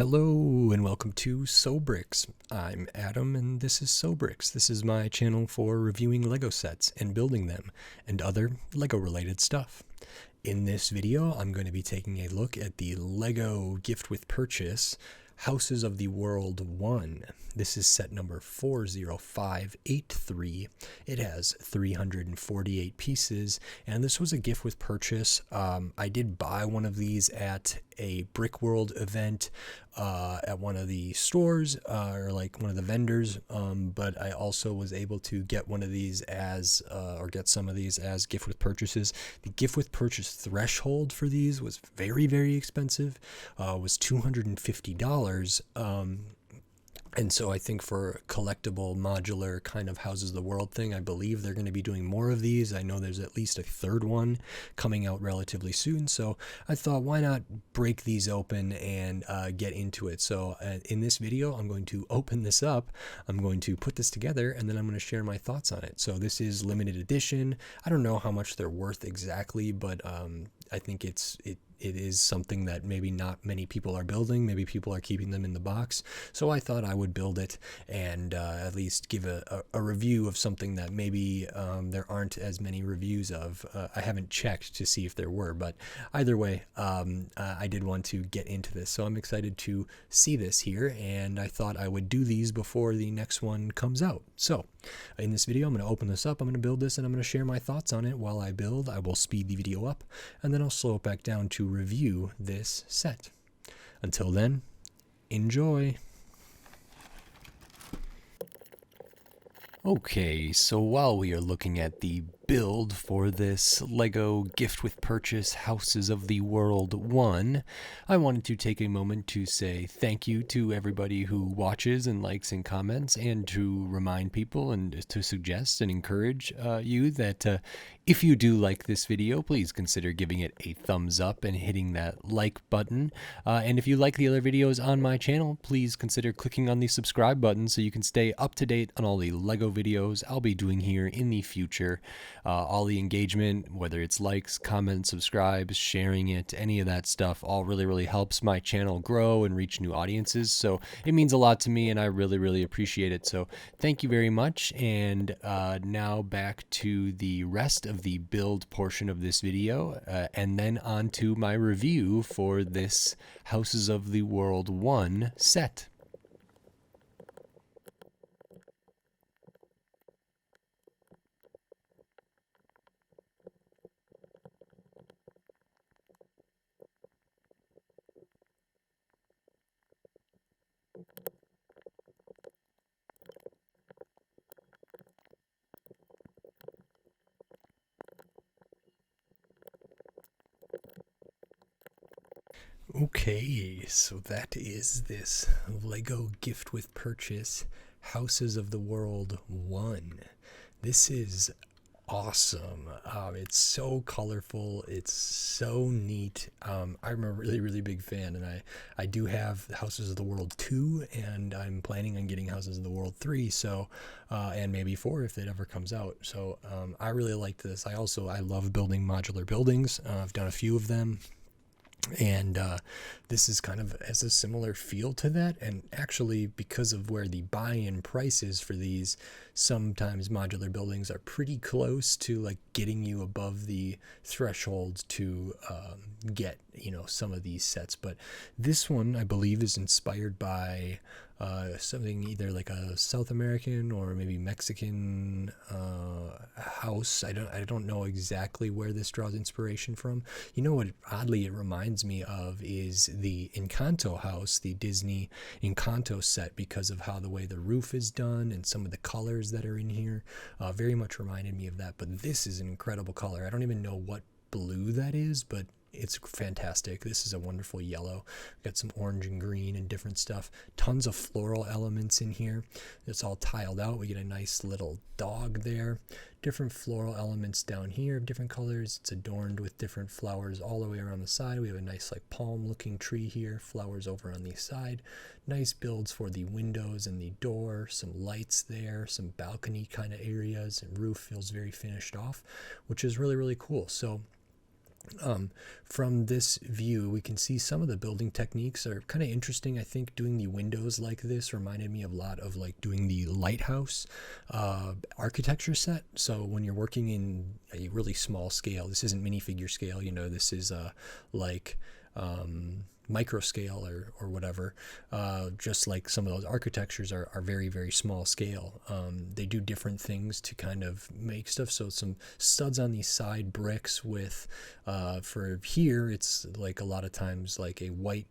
Hello and welcome to Sobricks. I'm Adam and this is Sobricks. This is my channel for reviewing Lego sets and building them and other Lego related stuff. In this video, I'm going to be taking a look at the Lego gift with purchase Houses of the World 1. This is set number 40583. It has 348 pieces, and this was a gift with purchase. I did buy one of these at a Brick World event at one of the stores or like one of the vendors, but I also was able to get one of these as or get some of these as gift with purchases. The gift with purchase threshold for these was very expensive. Was $250. And so I think for a collectible modular kind of Houses of the World thing, I believe they're going to be doing more of these. I know there's at least a third one coming out relatively soon. So I thought, why not break these open and get into it? So in this video, I'm going to open this up. I'm going to put this together and then I'm going to share my thoughts on it. So this is limited edition. I don't know how much they're worth exactly, but I think it is something that maybe not many people are building. Maybe people are keeping them in the box. So I thought I would build it and at least give a review of something that maybe there aren't as many reviews of. I haven't checked to see if there were, but either way, I did want to get into this. So I'm excited to see this here, and I thought I would do these before the next one comes out. So in this video, I'm going to open this up, I'm going to build this, and I'm going to share my thoughts on it while I build. I will speed the video up, and then I'll slow it back down to review this set. Until then, enjoy. Okay, so while we are looking at the build for this Lego gift with purchase Houses of the World 1, I wanted to take a moment to say thank you to everybody who watches and likes and comments, and to remind people and to suggest and encourage you that if you do like this video, please consider giving it a thumbs up and hitting that like button. And if you like the other videos on my channel, please consider clicking on the subscribe button so you can stay up to date on all the Lego videos I'll be doing here in the future. All the engagement, whether it's likes, comments, subscribes, sharing it, any of that stuff, all really helps my channel grow and reach new audiences. So it means a lot to me and I really appreciate it. So thank you very much. And now back to the rest of the build portion of this video, and then on to my review for this Houses of the World 1 set. Okay, so that is this Lego gift with purchase Houses of the World 1. This is awesome. It's so colorful. It's so neat. I'm a really big fan, and I do have Houses of the World 2, and I'm planning on getting Houses of the World 3, so and maybe 4 if it ever comes out. So I really liked this. I love building modular buildings. I've done a few of them. And this is kind of has a similar feel to that, and actually because of where the buy-in price is for these, sometimes modular buildings are pretty close to like getting you above the threshold to get some of these sets. But this one I believe is inspired by something either like a South American or maybe Mexican house. I don't know exactly where this draws inspiration from. You know what oddly it reminds me of is the Encanto house, the Disney Encanto set, because of how the way the roof is done and some of the colors that are in here very much reminded me of that. But this is an incredible color. I don't even know what blue that is, but it's fantastic. This is a wonderful yellow. Got some orange and green and different stuff. Tons of floral elements in here. It's all tiled out. We get a nice little dog there. Different floral elements down here of different colors. It's adorned with different flowers all the way around the side. We have a nice like palm looking tree here. Flowers over on the side. Nice builds for the windows and the door. Some lights there. Some balcony kind of areas. And roof feels very finished off, which is really cool. So From this view, we can see some of the building techniques are kind of interesting. I think doing the windows like this reminded me a lot of like doing the lighthouse architecture set. So when you're working in a really small scale, this isn't minifigure scale, you know, this is like micro scale or whatever, just like some of those architectures are very, very small scale. They do different things to kind of make stuff. So some studs on these side bricks with, for here, it's like a lot of times like a white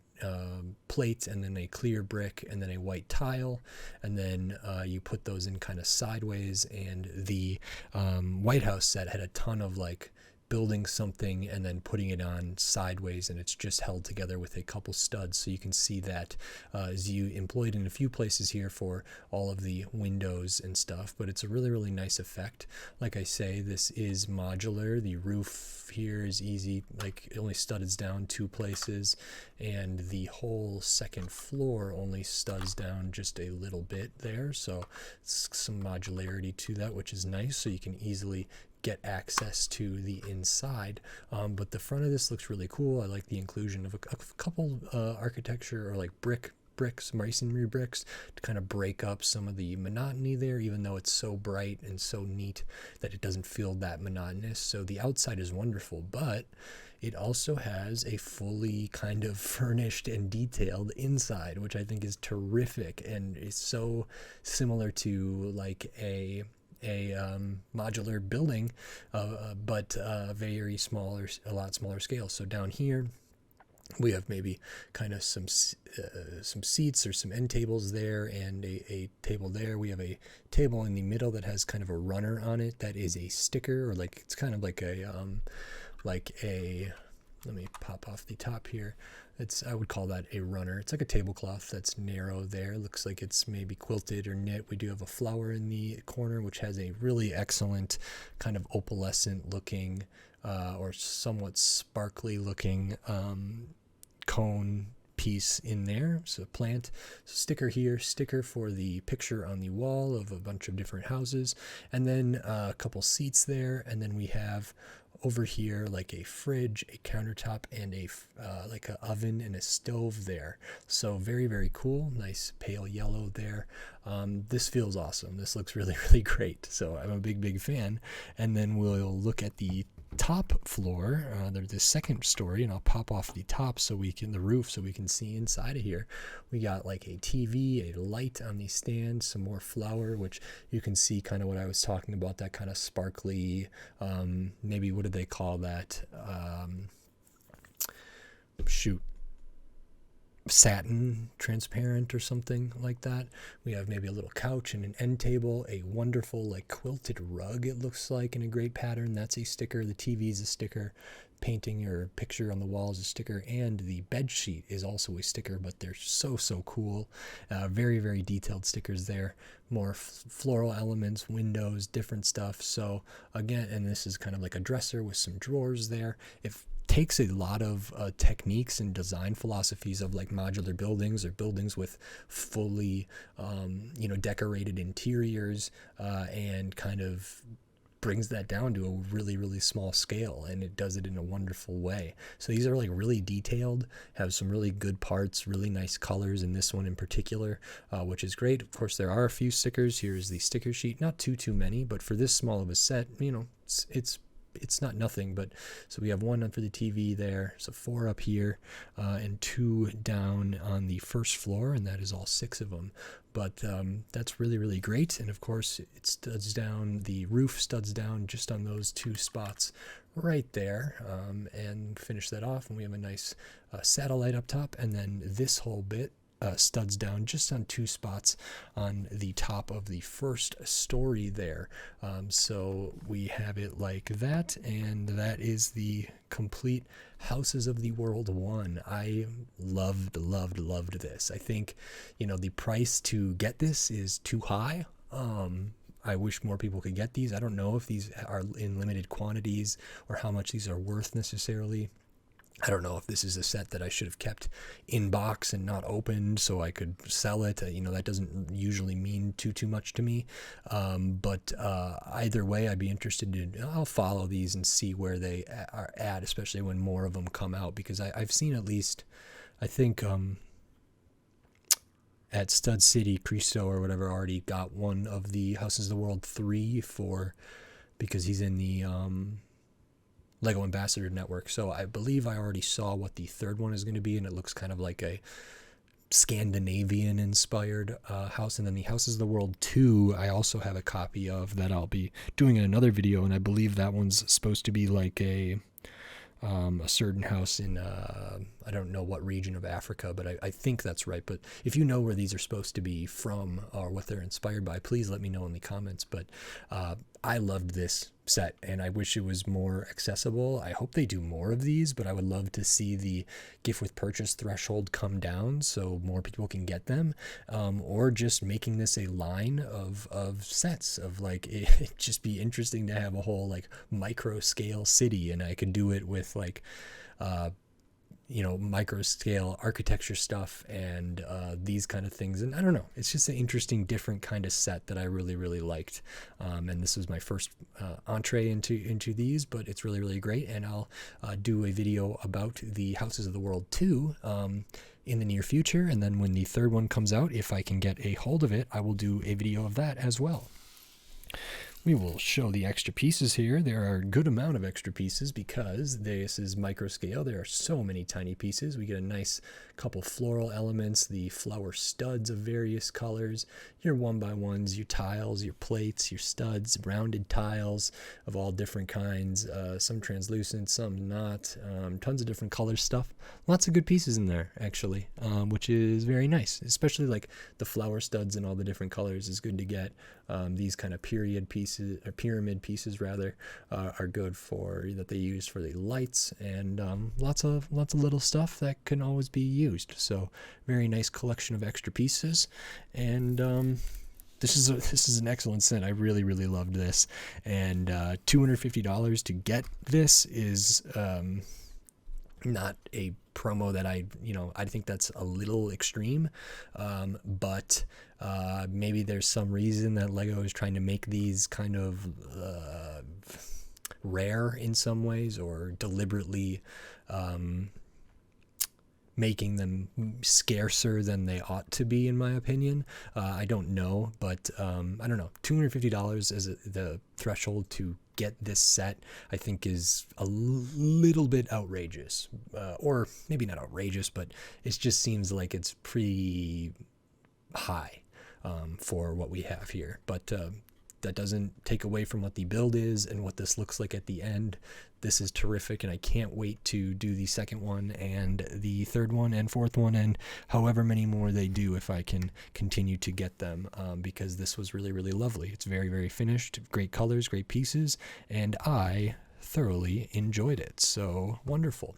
plate and then a clear brick and then a white tile, and then you put those in kind of sideways. And the White House set had a ton of like building something and then putting it on sideways, and it's just held together with a couple studs. So you can see that is you employed in a few places here for all of the windows and stuff, but it's a really, really nice effect. Like I say, this is modular. The roof here is easy, like it only studs down 2 places, and the whole second floor only studs down just a little bit there. So it's some modularity to that, which is nice. So you can easily get access to the inside, but the front of this looks really cool. I like the inclusion of a couple architecture or like bricks, masonry bricks, to kind of break up some of the monotony there, even though it's so bright and so neat that it doesn't feel that monotonous. So the outside is wonderful, but it also has a fully kind of furnished and detailed inside, which I think is terrific and is so similar to like a modular building, but very smaller, a lot smaller scale. So down here we have maybe kind of some seats or some end tables there, and a table there. We have a table in the middle that has kind of a runner on it that is a sticker, or like it's kind of like a let me pop off the top here. I would call that a runner. It's like a tablecloth that's narrow there. Looks like it's maybe quilted or knit. We do have a flower in the corner, which has a really excellent kind of opalescent looking or somewhat sparkly looking cone piece in there. So plant, sticker here, sticker for the picture on the wall of a bunch of different houses, and then a couple seats there, and then we have over here like a fridge, a countertop, and a like an oven and a stove there. So very, very cool. Nice pale yellow there. This feels awesome. This looks really, really great. So I'm a big fan. And then we'll look at the top floor. There's the second story, and I'll pop off the top so we can, the roof, so we can see inside of here. We got like a TV, a light on the stand, some more flower, which you can see kind of what I was talking about, that kind of sparkly, maybe what do they call that? Satin transparent or something like that. We have maybe a little couch and an end table, a wonderful like quilted rug, it looks like, in a great pattern. That's a sticker. The TV is a sticker. Painting or picture on the wall is a sticker, and the bed sheet is also a sticker, but they're so cool. Very, very detailed stickers there. More floral elements, windows, different stuff. So again, and this is kind of like a dresser with some drawers there. If takes a lot of techniques and design philosophies of like modular buildings or buildings with fully decorated interiors, and kind of brings that down to a really, really small scale, and it does it in a wonderful way. So these are like really detailed, have some really good parts, really nice colors in this one in particular, which is great. Of course, there are a few stickers. Here's the sticker sheet, not too many, but for this small of a set, it's not nothing. But so we have one for the TV there, so 4 up here, and 2 down on the first floor, and that is all 6 of them. But that's really, really great. And of course, it studs down, the roof studs down just on those 2 spots right there, and finish that off, and we have a nice satellite up top, and then this whole bit studs down just on 2 spots on the top of the first story there. So we have it like that, and that is the complete Houses of the World 1. I loved this. I think, the price to get this is too high. I wish more people could get these. I don't know if these are in limited quantities or how much these are worth necessarily. I don't know if this is a set that I should have kept in box and not opened so I could sell it. That doesn't usually mean too much to me. But either way, I'd be interested I'll follow these and see where they are at, especially when more of them come out, because I've seen at least, I think, at Stud City, Cristo or whatever already got one of the Houses of the World 3 because he's in the Lego Ambassador Network. So I believe I already saw what the third one is going to be, and it looks kind of like a Scandinavian inspired house. And then the Houses of the World 2 I also have a copy of that I'll be doing in another video, and I believe that one's supposed to be like a certain house in I don't know what region of Africa, but I think that's right. But if you know where these are supposed to be from or what they're inspired by, please let me know in the comments. But I loved this set, and I wish it was more accessible. I hope they do more of these, but I would love to see the gift with purchase threshold come down so more people can get them, or just making this a line of sets of like, it'd just be interesting to have a whole like micro scale city, and I could do it with like micro scale architecture stuff and these kind of things. And I don't know, it's just an interesting, different kind of set that I really liked. And this was my first entree into these, but it's really great. And I'll do a video about the Houses of the World 2 in the near future. And then when the third one comes out, if I can get a hold of it, I will do a video of that as well. We will show the extra pieces here. There are a good amount of extra pieces because this is micro scale. There are so many tiny pieces. We get a nice couple floral elements, the flower studs of various colors, your 1x1s, your tiles, your plates, your studs, rounded tiles of all different kinds, some translucent, some not, tons of different color stuff. Lots of good pieces in there, actually, which is very nice, especially like the flower studs and all the different colors is good to get. These kind of pyramid pieces rather, are good for that they use for the lights, and lots of little stuff that can always be used. So very nice collection of extra pieces, and this is an excellent set. I really loved this, and $250 to get this is not a promo that I think that's a little extreme, but maybe there's some reason that Lego is trying to make these kind of rare in some ways, or deliberately making them scarcer than they ought to be, in my opinion. I don't know, but I don't know. $250 as the threshold to get this set, I think, is a little bit outrageous, or maybe not outrageous, but it just seems like it's pretty high for what we have here. But that doesn't take away from what the build is and what this looks like at the end. This is terrific, and I can't wait to do the second one and the third one and fourth one and however many more they do, if I can continue to get them, because this was really lovely. It's very finished, great colors, great pieces, and I thoroughly enjoyed it. So wonderful.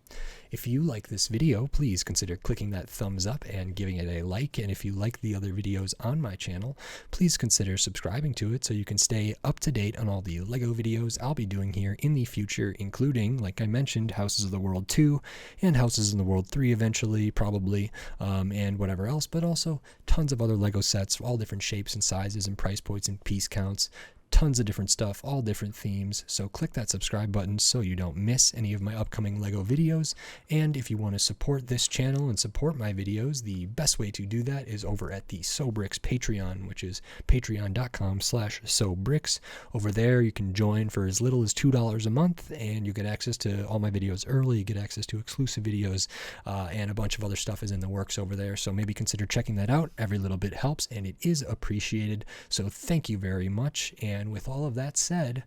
If you like this video, please consider clicking that thumbs up and giving it a like. And if you like the other videos on my channel, please consider subscribing to it so you can stay up to date on all the Lego videos I'll be doing here in the future, including, like I mentioned, Houses of the World 2 and Houses in the World 3 eventually, probably, and whatever else, but also tons of other Lego sets, all different shapes and sizes and price points and piece counts. Tons of different stuff, all different themes, so click that subscribe button so you don't miss any of my upcoming Lego videos. And if you want to support this channel and support my videos, the best way to do that is over at the SoBricks Patreon, which is patreon.com/SoBricks. Over there you can join for as little as $2 a month, and you get access to all my videos early, you get access to exclusive videos, and a bunch of other stuff is in the works over there, so maybe consider checking that out. Every little bit helps, and it is appreciated, so thank you very much. And with all of that said,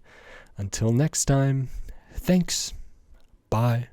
until next time, thanks. Bye.